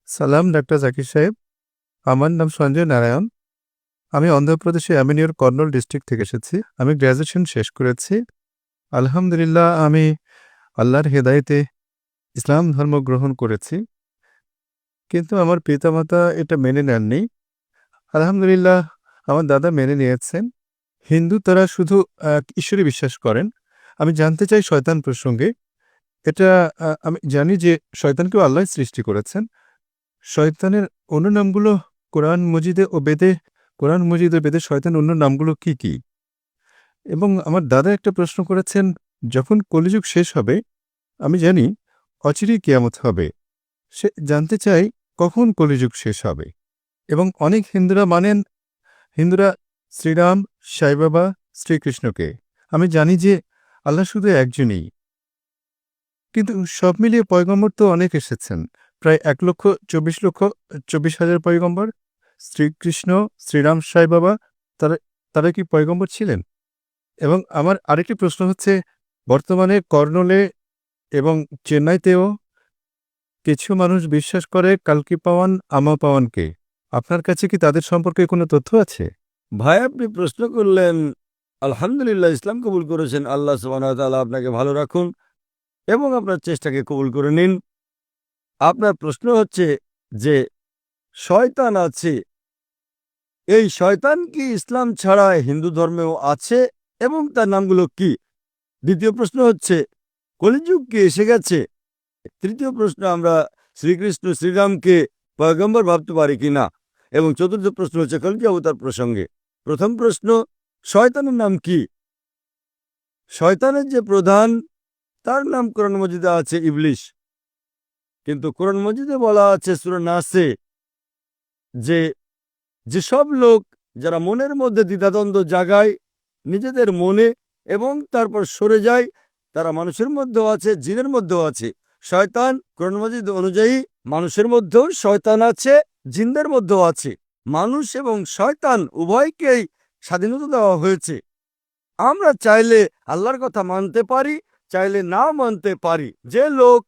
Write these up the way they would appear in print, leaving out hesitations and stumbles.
সালাম ডাক্তার জাকির সাহেব। আমার নাম সঞ্জয় নারায়ণ। আমি অন্ধ্রপ্রদেশে অ্যামিনিওর কর্নুল ডিস্ট্রিক্ট থেকে এসেছি। আমি গ্র্যাজুয়েশন শেষ করেছি। আলহামদুলিল্লাহ আমি আল্লাহর হেদায়েতে ইসলাম ধর্ম গ্রহণ করেছি। কিন্তু আমার পিতামাতা এটা মেনে নেননি। আলহামদুলিল্লাহ আমার দাদা মেনে নিয়েছেন। হিন্দু তারা শুধু ঈশ্বরে বিশ্বাস করেন। আমি জানতে চাই শয়তান প্রসঙ্গে। এটা আমি জানি যে শয়তানকেও আল্লাহ সৃষ্টি করেছেন। শয়তানের অন্য নামগুলো কোরআন মজিদে ও বেদে কোরআন মজিদ ও বেদে শয়তানের অন্য নামগুলো কি, কি? এবং আমার দাদা একটা প্রশ্ন করেছেন, যখন কলিযুগ শেষ হবে, আমি জানি অচিরেই কিয়ামত হবে। সে জানতে চাই কখন কলিযুগ শেষ হবে? এবং অনেক হিন্দুরা শ্রীরাম, সাই বাবা, শ্রীকৃষ্ণকে। আমি জানি যে আল্লাহ শুধু একজনই। কিন্তু সব মিলিয়ে পয়গম্বর তো অনেক এসেছেন। প্রায় 1,24,24,000 পয়গম্বর। শ্রীকৃষ্ণ, শ্রীরাম, সাই বাবা তারা তারা কি পয়গম্বর ছিলেন? এবং আমার আরেকটি প্রশ্ন হচ্ছে, বর্তমানে কর্নলে এবং চেন্নাইতেও কিছু মানুষ বিশ্বাস করে কালকি পাওয়ান, আমা পাওয়ানকে। আপনার কাছে কি তাদের সম্পর্কে কোনো তথ্য আছে? ভাই, আপনি প্রশ্ন করলেন। আলহামদুলিল্লাহ, ইসলাম কবুল করেছেন। আল্লাহ সুবহানাহু ওয়া তাআলা আপনাকে ভালো রাখুন এবং আপনার চেষ্টাকে কবুল করে নিন। আপনার প্রশ্ন হচ্ছে যে শয়তান আছে, এই শয়তান কি ইসলাম ছাড়া হিন্দু ধর্মেও আছে এবং তার নামগুলো কি? দ্বিতীয় প্রশ্ন হচ্ছে কলিযুগ কি এসে গেছে? তৃতীয় প্রশ্ন, আমরা শ্রীকৃষ্ণ শ্রীরামকে পয়গম্বর ভাবতে পারি কিনা? এবং চতুর্থ প্রশ্ন হচ্ছে কলকি অবতার প্রসঙ্গে। প্রথম প্রশ্ন, শয়তানের নাম কি? শয়তানের যে প্রধান, তার নাম কোরআন মজিদে আছে ইবলিশ। কিন্তু কোরআন মজিদে বলা আছে সূরা নাসে যে যেসব লোক যারা মনের মধ্যে দ্বিধাদ্বন্দ্ব জাগায় নিজেদের মনে এবং তারপর সরে যায়, তারা মানুষের মধ্যেও আছে, জিনের মধ্যেও আছে। শয়তান কোরআন মজিদ অনুযায়ী মানুষের মধ্যেও শয়তান আছে, জিনদের মধ্যেও আছে। মানুষ এবং শয়তান উভয়কেই স্বাধীনতা দেওয়া হয়েছে। আমরা চাইলে আল্লাহর কথা মানতে পারি, চাইলে নাও মানতে পারি। যে লোক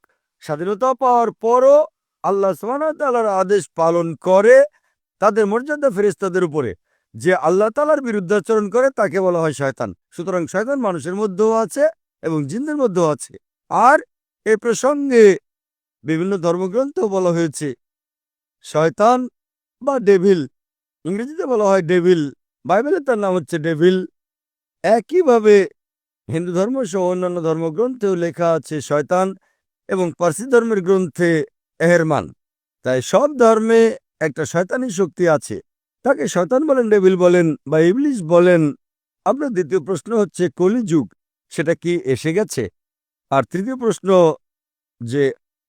স্বাধীনতা পাওয়ার পরও আল্লাহ সুবহানাহু ওয়া তাআলার আদেশ পালন করে, তাদের মর্যাদা ফেরেশতাদের উপরে। যে আল্লাহ তাআলার বিরুদ্ধাচরণ করে তাকে বলা হয় শয়তান। সুতরাং শয়তান মানুষের মধ্যেও আছে এবং জিনদের মধ্যেও আছে। আর এ প্রসঙ্গে বিভিন্ন ধর্মগ্রন্থ বলা হয়েছে শয়তান বা ডেভিল, ইংরেজিতে বলা হয় ডেভিল, বাইবেলে তার নাম হচ্ছে ডেভিল। একইভাবে হিন্দু ধর্ম সহ অন্যান্য ধর্মগ্রন্থেও লেখা আছে শয়তান, এবং পার্সি ধর্মের গ্রন্থে এহেরমান। তাই সব ধর্মে একটা শয়তানি শক্তি আছে। তাকে শয়তান বলেন, ডেভিল বলেন বা ইবলিশ বলেন। আপনার দ্বিতীয় প্রশ্ন হচ্ছে কলিযুগ সেটা কি এসে গেছে? আর তৃতীয় প্রশ্ন যে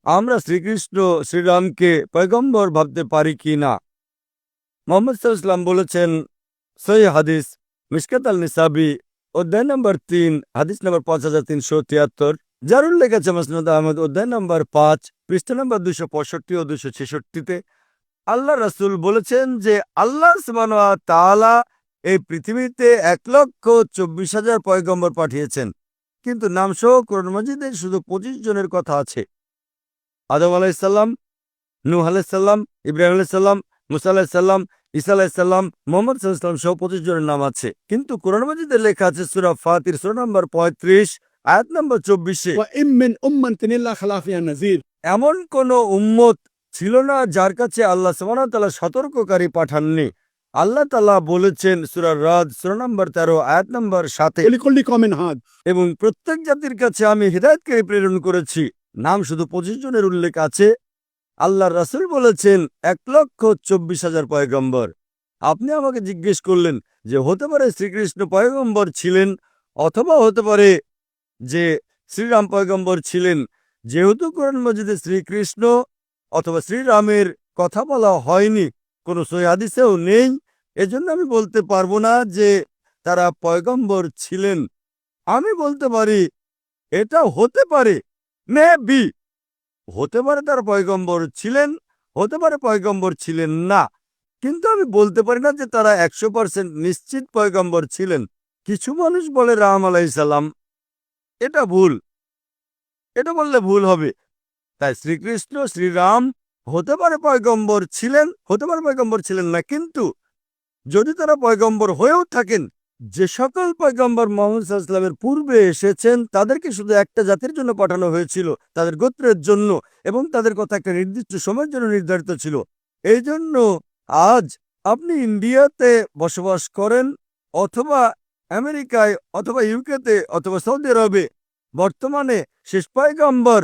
আমরা শ্রীকৃষ্ণ শ্রীরামকে পয়গম্বর ভাবতে পারি কি না। মোহাম্মদ সাল্লাল্লাহু আলাইহি ওয়াসাল্লাম বলেছেন, সহিহ হাদিস, মিশকাত আল নিসাবি, অধ্যায় নম্বর 3, হাদিস নম্বর 5373, যার উল্লেখ আছে মুসনাদ আহমদ অধ্যায় নম্বর 5, পৃষ্ঠা নম্বর 265 ও 266-তে। আল্লাহ রাসূল বলেছেন যে আল্লাহ সুবহানাহু ওয়া তাআলা এই পৃথিবীতে 1,24,000 পয়গম্বর পাঠিয়েছেন, কিন্তু নামসহ কোরআন মাজিদে শুধু 25 জনের কথা আছে। আদম আলাইহিসসালাম, নূহ আলাইহিসসালাম, ইব্রাহিম আলাইহিসসালাম, মুসা আলাইহিসসালাম, ঈসা আলাইহিসসালাম, মুহাম্মদ সাল্লাল্লাহু আলাইহি ওয়াসাল্লাম সহ 25 জনের নাম আছে। কিন্তু কোরআন মাজিদে লেখা আছে সূরা ফাতির সূরা নম্বর 35 আয়াত নম্বর 24-এ, وإن من أمة إلا خلا فيها نذير। এমন কোন উম্মত ছিল না যার কাছে আল্লাহ সুবহানাহু ওয়া তাআলা সতর্ককারী পাঠাননি। আল্লাহ তাআলা বলেছেন সূরা রাদ সূরা নম্বর 13 আয়াত নম্বর 7-এ, ولكل قوم هاد। এবং প্রত্যেক জাতির কাছে আমি হিদায়াতকারী প্রেরণ করেছি। নাম শুধু 25 জনের উল্লেখ আছে। আল্লাহর রাসূল বলেছেন 1,24,000 পয়গম্বর। আপনি আমাকে জিজ্ঞেস করলেন যে হতে পারে শ্রীকৃষ্ণ পয়গম্বর ছিলেন, অথবা হতে পারে যে শ্রীরাম পয়গম্বর ছিলেন। যেহেতু কোরআন মাজিদে শ্রীকৃষ্ণ অথবা শ্রীরামের কথা বলা হয়নি, কোনো সহিহ হাদিসেও নেই, এজন্য আমি বলতে পারবো না যে তারা পয়গম্বর ছিলেন। আমি বলতে পারি এটা হতে পারে, মেবি হতে পারে তারা পয়গম্বর ছিলেন, হতে পারে পয়গম্বর ছিলেন না। কিন্তু আমি বলতে পারি না যে তারা 100% নিশ্চিত পয়গম্বর ছিলেন। কিছু মানুষ বলে রাম আলাইহিস সালাম, এটা ভুল, এটা বললে ভুল হবে। তাই শ্রীকৃষ্ণ শ্রীরাম হতে পারে পয়গম্বর ছিলেন, হতে পারে পয়গম্বর ছিলেন না, কিন্তু যদি তারা পয়গম্বর হয়েও থাকেন, যে সকল পয়গম্বর মুহাম্মদ সাল্লাল্লাহু আলাইহি ওয়াসাল্লামের পূর্বে এসেছেন তাদেরকে শুধু একটা জাতির জন্য পাঠানো হয়েছিল, তাদের গোত্রের জন্য, এবং তাদের কথা একটা নির্দিষ্ট সময়ের জন্য নির্ধারিত ছিল। এই জন্য আজ আপনি ইন্ডিয়াতে বসবাস করেন, অথবা আমেরিকায়, অথবা ইউকেতে, অথবা সৌদি আরবে, বর্তমানে শেষ পয়গম্বর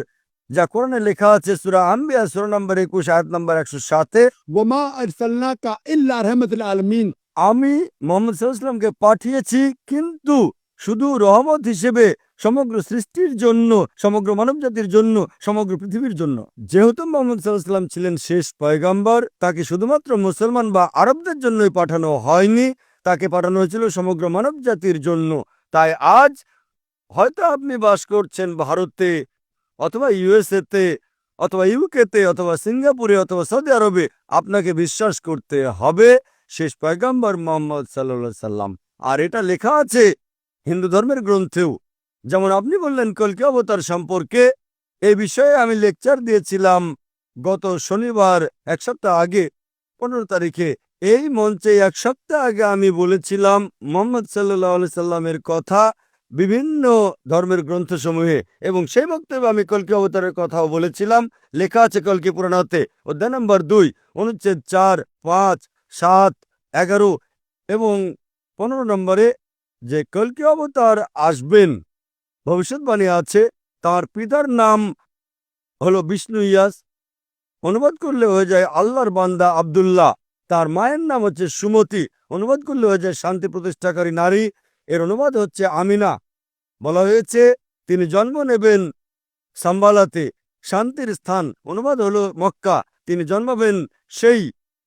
যা কোরআনে লেখা আছে সূরা আম্বিয়া সূরা নম্বর 21 আয়াত নম্বর 107-এ, وما أرسلناك إلا رحمة العالمين আমি মোহাম্মদ সাল্লাল্লাহু আলাইহি ওয়াসাল্লামকে পাঠিয়েছি কিন্তু শুধু রহমত হিসেবে সমগ্র সৃষ্টির জন্য, সমগ্র মানবজাতির জন্য, সমগ্র পৃথিবীর জন্য। যেহেতু মোহাম্মদ সাল্লাল্লাহু আলাইহি ওয়াসাল্লাম ছিলেন শেষ পয়গম্বর, তাকে শুধুমাত্র মুসলমান বা আরবদের জন্যই পাঠানো হয়নি, তাকে পাঠানো হয়েছিল সমগ্র মানবজাতির জন্য। তাই আজ হয়তো আপনি বাস করছেন ভারতে, অথবা ইউএসএতে, অথবা ইউকেতে, অথবা সিঙ্গাপুরে, অথবা সৌদি আরবে, আপনাকে বিশ্বাস করতে হবে শেষ পয়গম্বর মুহাম্মদ সাল্লাল্লাহু আলাইহি সাল্লাম। আর এটা লেখা আছে হিন্দু ধর্মের গ্রন্থেও। যেমন আপনি বললেন কল্কি অবতার সম্পর্কে, এই বিষয়ে আমি লেকচার দিয়েছিলাম গত শনিবার, এক সপ্তাহ আগে, 15 তারিখে। এই মঞ্চে এক সপ্তাহ আগে আমি বলেছিলাম মুহাম্মদ সাল্লাল্লাহু আলাইহি সাল্লামের কথা বিভিন্ন ধর্মের গ্রন্থসমূহে, এবং সেই বক্তব্যে আমি কল্কি অবতারের কথাও বলেছিলাম। লেখা আছে কল্কি পুরাণতে অধ্যায় নম্বর 2 অনুচ্ছেদ 4, 5, 7, 11 এবং 15 নম্বরে যে কল্কি অবতার আসবেন, ভবিষ্যৎবাণী আছে। তার পিতার নাম হলো বিষ্ণু ইয়াস, অনুবাদ করলে হয়ে যায় আল্লাহর বান্দা আব্দুল্লাহ। তার মায়ের নাম হচ্ছে সুমতি, অনুবাদ করলে হয়ে যায় শান্তি প্রতিষ্ঠাকারী নারী। এর অনুবাদ হচ্ছে আমিনা। বলা হয়েছে তিনি জন্ম নেবেন সাম্বালাতে, শান্তির স্থান, অনুবাদ হলো মক্কা। তিনি জন্মাবেন সেই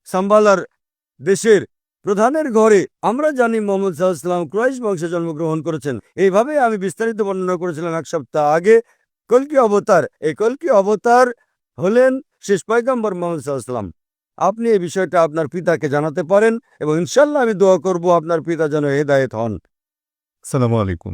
সাম্বালার দেশের প্রধানের ঘরে। আমরা জানি মুহাম্মদ সাল্লাল্লাহু আলাইহি ওয়াসাল্লাম কুরাইশ বংশে জন্মগ্রহণ করেছেন। এইভাবে আমি বিস্তারিত বর্ণনা করেছিলাম এক সপ্তাহ আগে। কল্কি অবতার, এই কল্কি অবতার হলেন শেষ পয়গম্বর মুহাম্মদ সাল্লাল্লাহু আলাইহি ওয়াসাল্লাম। আপনি এই বিষয়টা আপনার পিতাকে জানাতে পারেন, এবং ইনশাল্লাহ আমি দোয়া করব আপনার পিতা যেন হেদায়েত হন। আসসালামু আলাইকুম।